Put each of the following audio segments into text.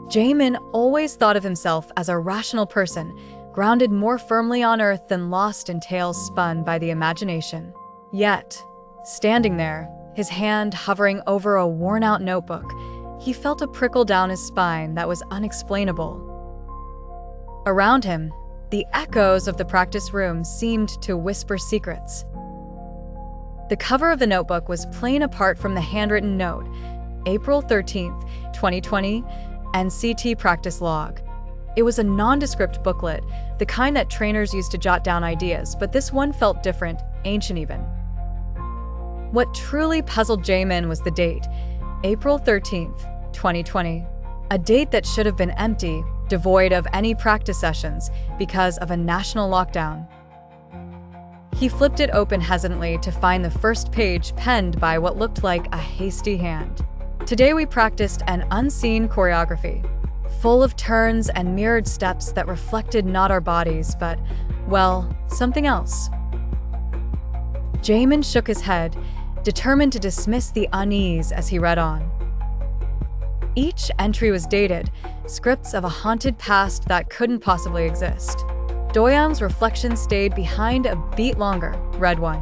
Jaemin always thought of himself as a rational person, grounded more firmly on earth than lost in tales spun by the imagination. Yet, standing there, his hand hovering over a worn-out notebook, he felt a prickle down his spine that was unexplainable. Around him, the echoes of the practice room seemed to whisper secrets. The cover of the notebook was plain apart from the handwritten note, April 13th, 2020, NCT practice log. It was a nondescript booklet, the kind that trainers used to jot down ideas, but this one felt different, ancient even. What truly puzzled Jaemin was the date, April 13th, 2020, a date that should have been empty, devoid of any practice sessions because of a national lockdown. He flipped it open hesitantly to find the first page penned by what looked like a hasty hand. Today we practiced an unseen choreography, full of turns and mirrored steps that reflected not our bodies, but, well, something else. Jaemin shook his head, determined to dismiss the unease as he read on. Each entry was dated, scripts of a haunted past that couldn't possibly exist. Doyoung's reflection stayed behind a beat longer, read one.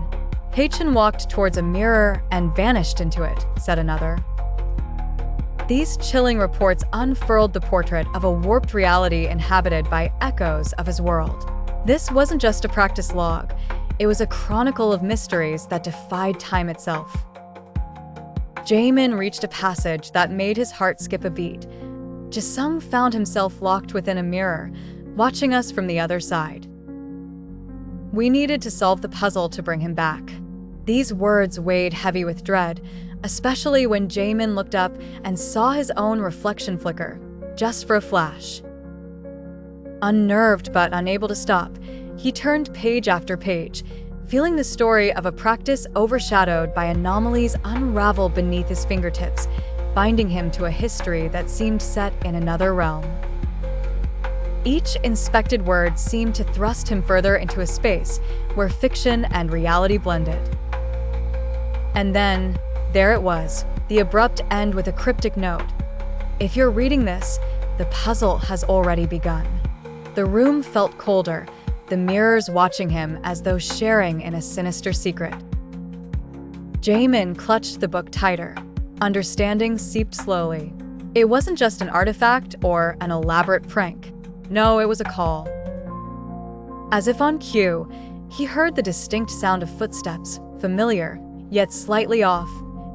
Haechan walked towards a mirror and vanished into it, said another. These chilling reports unfurled the portrait of a warped reality inhabited by echoes of his world. This wasn't just a practice log, it was a chronicle of mysteries that defied time itself. Jaemin reached a passage that made his heart skip a beat. Jisung found himself locked within a mirror, watching us from the other side. We needed to solve the puzzle to bring him back. These words weighed heavy with dread, especially when Jaemin looked up and saw his own reflection flicker, just for a flash. Unnerved but unable to stop, he turned page after page, feeling the story of a practice overshadowed by anomalies unravel beneath his fingertips, binding him to a history that seemed set in another realm. Each inspected word seemed to thrust him further into a space where fiction and reality blended. And then, there it was, the abrupt end with a cryptic note. If you're reading this, the puzzle has already begun. The room felt colder, the mirrors watching him as though sharing in a sinister secret. Jaemin clutched the book tighter. Understanding seeped slowly. It wasn't just an artifact or an elaborate prank. No, it was a call. As if on cue, he heard the distinct sound of footsteps, familiar, yet slightly off,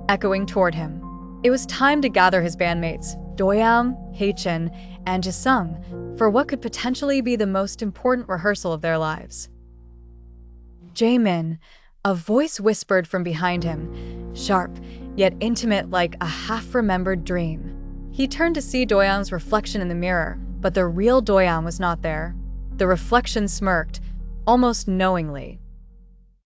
echoing toward him. It was time to gather his bandmates, Doyoung, Haechan, and Jisung, for what could potentially be the most important rehearsal of their lives. Jaemin, a voice whispered from behind him, sharp, yet intimate like a half-remembered dream. He turned to see Doyoung's reflection in the mirror, but the real Doyoung was not there. The reflection smirked, almost knowingly.